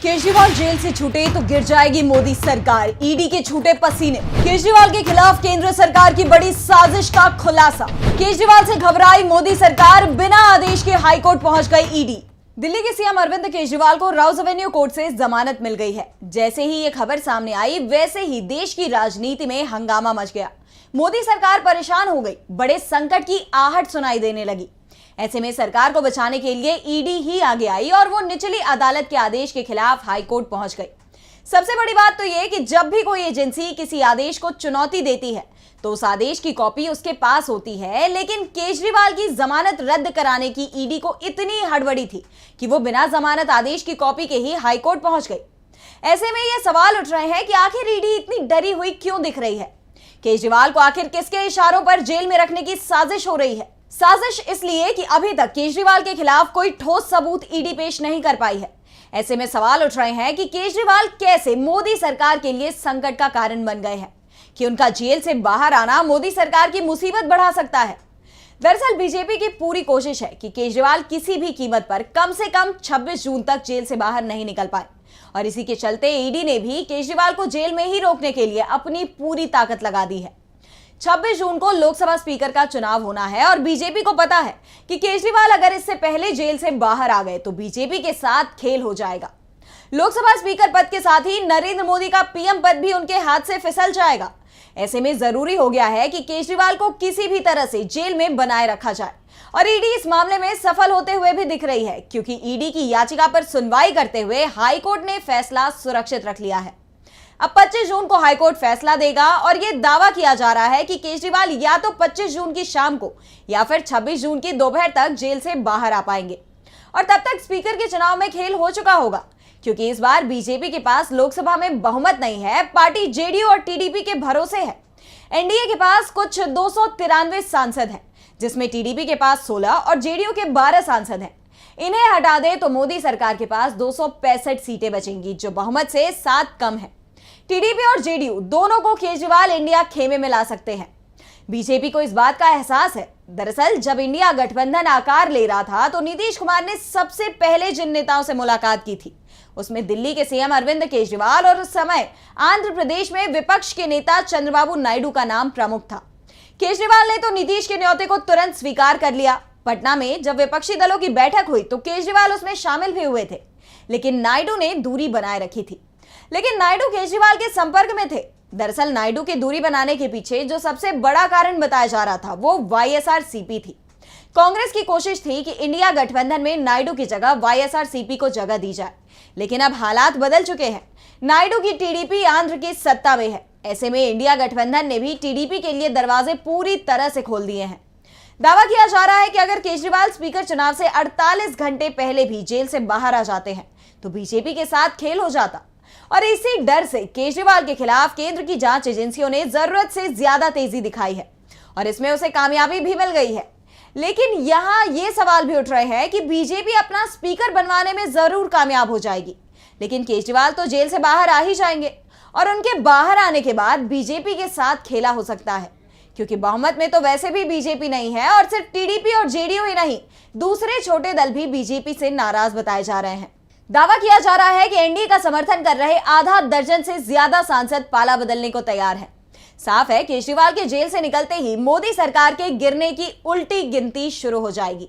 Kejriwal jail से छूटे तो गिर जाएगी मोदी सरकार, ईडी के छूटे पसीने। केजरीवाल के खिलाफ केंद्र सरकार की बड़ी साजिश का खुलासा। केजरीवाल से घबराई मोदी सरकार, बिना आदेश के हाईकोर्ट पहुंच गई ईडी। दिल्ली के सीएम अरविंद केजरीवाल को राउज एवेन्यू कोर्ट से जमानत मिल गई है। जैसे ही ये खबर सामने आई, वैसे ही देश की राजनीति में हंगामा मच गया। मोदी सरकार परेशान हो गई, बड़े संकट की आहट सुनाई देने लगी। ऐसे में सरकार को बचाने के लिए ईडी ही आगे आई और वो निचली अदालत के आदेश के खिलाफ हाईकोर्ट पहुंच गई। सबसे बड़ी बात तो ये कि जब भी कोई एजेंसी किसी आदेश को चुनौती देती है तो उस आदेश की कॉपी उसके पास होती है, लेकिन केजरीवाल की जमानत रद्द कराने की ईडी को इतनी हड़बड़ी थी कि वो बिना जमानत आदेश की कॉपी के ही हाईकोर्ट पहुंच गई। ऐसे में ये सवाल उठ रहे हैं कि आखिर ईडी इतनी डरी हुई क्यों दिख रही है? केजरीवाल को आखिर किसके इशारों पर जेल में रखने की साजिश हो रही है? साजिश इसलिए कि अभी तक केजरीवाल के खिलाफ कोई ठोस सबूत ईडी पेश नहीं कर पाई है। ऐसे में सवाल उठ रहे हैं कि केजरीवाल कैसे मोदी सरकार के लिए संकट का कारण बन गए हैं, कि उनका जेल से बाहर आना मोदी सरकार की मुसीबत बढ़ा सकता है। दरअसल बीजेपी की पूरी कोशिश है कि केजरीवाल किसी भी कीमत पर कम से कम 26 जून तक जेल से बाहर नहीं निकल पाए, और इसी के चलते ईडी ने भी केजरीवाल को जेल में ही रोकने के लिए अपनी पूरी ताकत लगा दी है। 26 जून को लोकसभा स्पीकर का चुनाव होना है और बीजेपी को पता है कि केजरीवाल अगर इससे पहले जेल से बाहर आ गए तो बीजेपी के साथ खेल हो जाएगा। लोकसभा स्पीकर पद के साथ ही नरेंद्र मोदी का पीएम पद भी उनके हाथ से फिसल जाएगा। ऐसे में जरूरी हो गया है कि केजरीवाल को किसी भी तरह से जेल में बनाए रखा जाए, और ईडी इस मामले में सफल होते हुए भी दिख रही है, क्योंकि ईडी की याचिका पर सुनवाई करते हुए हाईकोर्ट ने फैसला सुरक्षित रख लिया है। अब 25 जून को हाईकोर्ट फैसला देगा और यह दावा किया जा रहा है कि केजरीवाल या तो 25 जून की शाम को या फिर 26 जून की दोपहर तक जेल से बाहर आ पाएंगे, और तब तक स्पीकर के चुनाव में खेल हो चुका होगा, क्योंकि इस बार बीजेपी के पास लोकसभा में बहुमत नहीं है। पार्टी जेडीयू और टीडीपी के भरोसे है। एनडीए के पास कुछ 293 सांसद हैं, जिसमें टीडीपी के पास 16 और जेडीयू के 12 सांसद हैं। इन्हें हटा दे तो मोदी सरकार के पास 265 सीटें बचेंगी, जो बहुमत से 7 कम है। टीडीपी और जेडीयू दोनों को केजरीवाल इंडिया खेमे में ला सकते हैं। बीजेपी को इस बात का एहसास है। दरअसल जब इंडिया गठबंधन आकार ले रहा था तो नीतीश कुमार ने सबसे पहले जिन नेताओं से मुलाकात की थी, उसमें दिल्ली के सीएम अरविंद केजरीवाल और उस समय आंध्र प्रदेश में विपक्ष के नेता चंद्रबाबू नायडू का नाम प्रमुख था। केजरीवाल ने तो नीतीश के न्योते को तुरंत स्वीकार कर लिया। पटना में जब विपक्षी दलों की बैठक हुई तो केजरीवाल उसमें शामिल भी हुए थे, लेकिन नायडू ने दूरी बनाए रखी थी। लेकिन नायडू केजरीवाल के संपर्क में थे। दरअसल नायडू की दूरी बनाने के पीछे जो सबसे बड़ा कारण बताया जा रहा था वो वाईएसआरसीपी थी। कांग्रेस की कोशिश थी कि इंडिया गठबंधन में नायडू की जगह वाईएसआरसीपी को जगह दी जाए, लेकिन अब हालात बदल चुके हैं। नायडू की टीडीपी आंध्र की सत्ता में है। ऐसे में इंडिया गठबंधन ने भी टीडीपी के लिए दरवाजे पूरी तरह से खोल दिए हैं। दावा किया जा रहा है कि अगर केजरीवाल स्पीकर चुनाव से 48 घंटे पहले भी जेल से बाहर आ जाते हैं तो बीजेपी के साथ खेल हो जाता, और इसी डर से केजरीवाल के खिलाफ केंद्र की जांच एजेंसियों ने जरूरत से ज्यादा तेजी दिखाई है, और इसमें उसे कामयाबी भी मिल गई है। लेकिन यहां ये सवाल भी उठ रहे हैं कि बीजेपी अपना स्पीकर बनवाने में जरूर कामयाब हो जाएगी, लेकिन केजरीवाल तो जेल से बाहर आ ही जाएंगे, और उनके बाहर आने के बाद बीजेपी के साथ खेला हो सकता है, क्योंकि बहुमत में तो वैसे भी बीजेपी नहीं है, और सिर्फ टीडीपी और जेडीयू ही नहीं, दूसरे छोटे दल भी बीजेपी से नाराज बताए जा रहे हैं। दावा किया जा रहा है कि एनडीए का समर्थन कर रहे आधा दर्जन से ज्यादा सांसद पाला बदलने को तैयार हैं। साफ है केजरीवाल के जेल से निकलते ही मोदी सरकार के गिरने की उल्टी गिनती शुरू हो जाएगी।